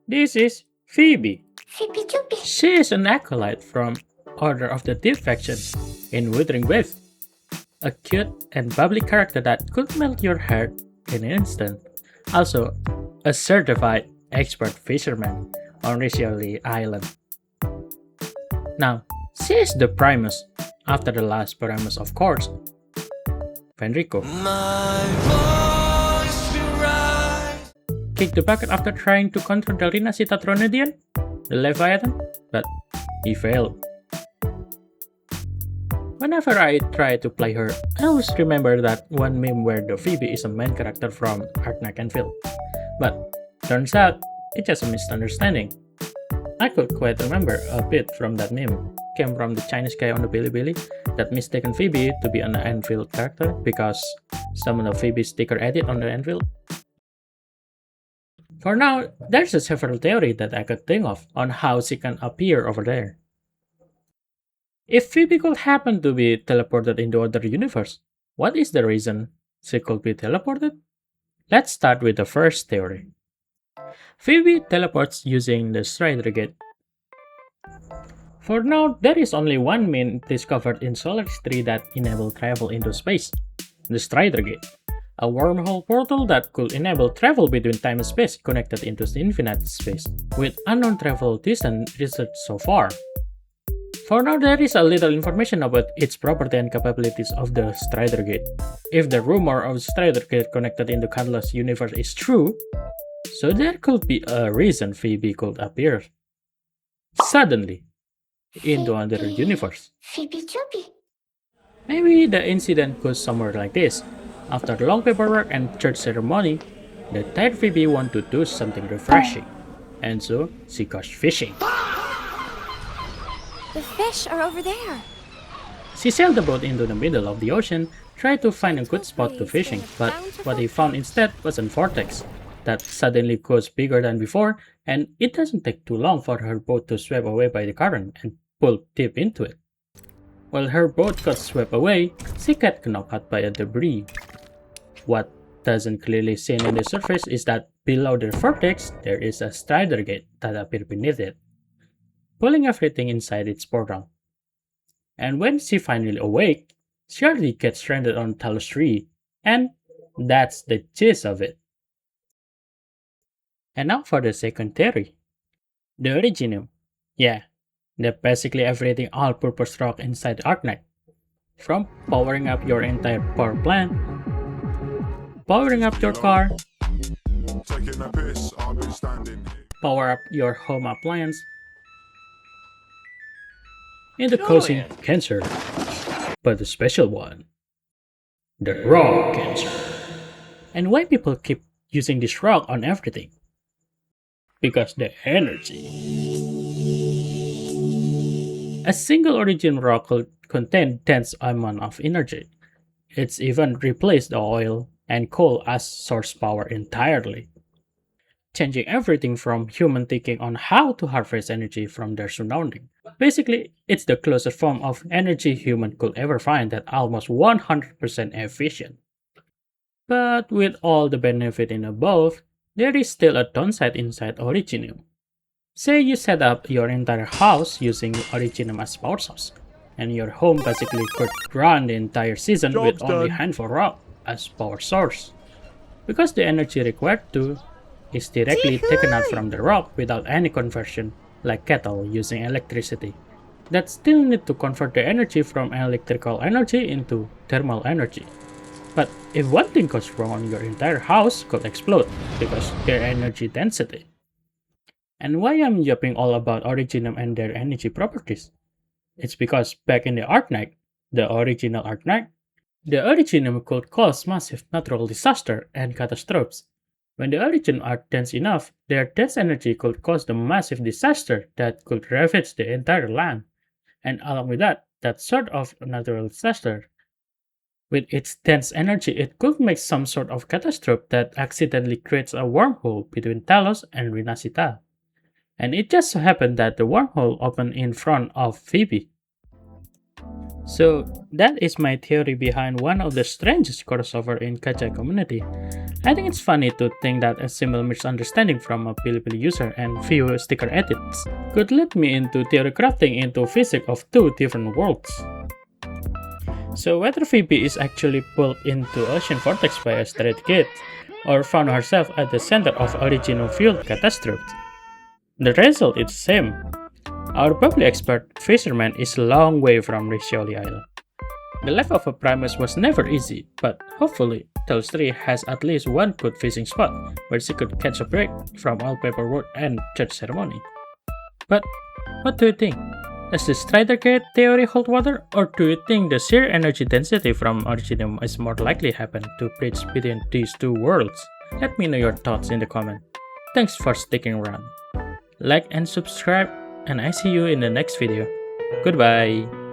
This is Phoebe. Phoebe Joopy. She is an acolyte from Order of the Deep faction in Wuthering Waves. A cute and bubbly character that could melt your heart in an instant. Also, a certified expert fisherman on Rishali Island. Now, she is the Primus, after the last Primus of course, Fenrico. Kicked the bucket after trying to control the Rinasita Tronodian, the Leviathan, but he failed. Whenever I try to play her, I always remember that one meme where the Phoebe is a main character from Arknight Endfield. But turns out, it's just a misunderstanding. I could quite remember a bit from that meme. Came from the Chinese guy on the Bilibili that mistaken Phoebe to be an Endfield character because some of the Phoebe sticker edit on the Endfield. For now, there's a several theories that I could think of on how she can appear over there. If Phoebe could happen to be teleported into other universe, what is the reason she could be teleported? Let's start with the first theory. Phoebe teleports using the Strider Gate. For now, there is only one mean discovered in Solaris 3 that enable travel into space, the Strider Gate, a wormhole portal that could enable travel between time and space connected into infinite space, with unknown travel distance researched so far. For now, there is a little information about its property and capabilities of the Strider Gate. If the rumor of Strider Gate connected into Catalyst universe is true, so there could be a reason Phoebe could appear suddenly into another universe. Phoebe Joopy. Maybe the incident goes somewhere like this. After long paperwork and church ceremony, the tired Phoebe wants to do something refreshing, and so she goes fishing. The fish are over there. She sailed the boat into the middle of the ocean, tried to find a good spot to fishing, but what he found instead was a vortex that suddenly goes bigger than before, and it doesn't take too long for her boat to swept away by the current and pull deep into it. While her boat got swept away, she got knocked out by a debris. What doesn't clearly seen on the surface is that below the vortex, there is a Strider Gate that appears beneath it, pulling everything inside its portal. And when she finally awake, she already gets stranded on Talos 3, and that's the gist of it. And now for the second theory. The Originum. Yeah, the basically everything all-purpose rock inside Arknight. From powering up your entire power plant, powering up your car, power up your home appliance, into causing cancer, but the special one, the rock cancer. And why people keep using this rock on everything? Because the energy. A single origin rock could contain dense amount of energy. It's even replaced the oil and coal as source power entirely, changing everything from human thinking on how to harvest energy from their surrounding. Basically, it's the closest form of energy human could ever find that almost 100% efficient. But with all the benefit in above, there is still a downside inside Originum. Say you set up your entire house using Originum as power source, and your home basically could run the entire season with only handful rock as power source. Because the energy required to is directly taken out from the rock without any conversion, like kettle using electricity, that still need to convert the energy from electrical energy into thermal energy. But if one thing goes wrong, your entire house could explode because their energy density. And why I'm yapping all about Originum and their energy properties? It's because back in the Arknight, the original Arknight, the Originum could cause massive natural disaster and catastrophes. When the Origin are dense enough, their dense energy could cause the massive disaster that could ravage the entire land. And along with that sort of natural disaster, with its dense energy, it could make some sort of catastrophe that accidentally creates a wormhole between Talos and Rinasita. And it just so happened that the wormhole opened in front of Phoebe. So that is my theory behind one of the strangest crossover in Gacha community. I think it's funny to think that a simple misunderstanding from a playable user and few sticker edits could lead me into theory crafting into physics of two different worlds. So whether Phoebe is actually pulled into ocean vortex by a straight kid, or found herself at the center of original fuel catastrophe, the result is the same. Our bubbly expert fisherman is a long way from Riccioli Island. The life of a primus was never easy, but hopefully Tales 3 has at least one good fishing spot where she could catch a break from all paperwork and church ceremony. But what do you think? Does the Strider Gate theory hold water, or do you think the sheer energy density from Originum is more likely happen to bridge between these two worlds? Let me know your thoughts in the comment. Thanks for sticking around. Like and subscribe, and I see you in the next video. Goodbye!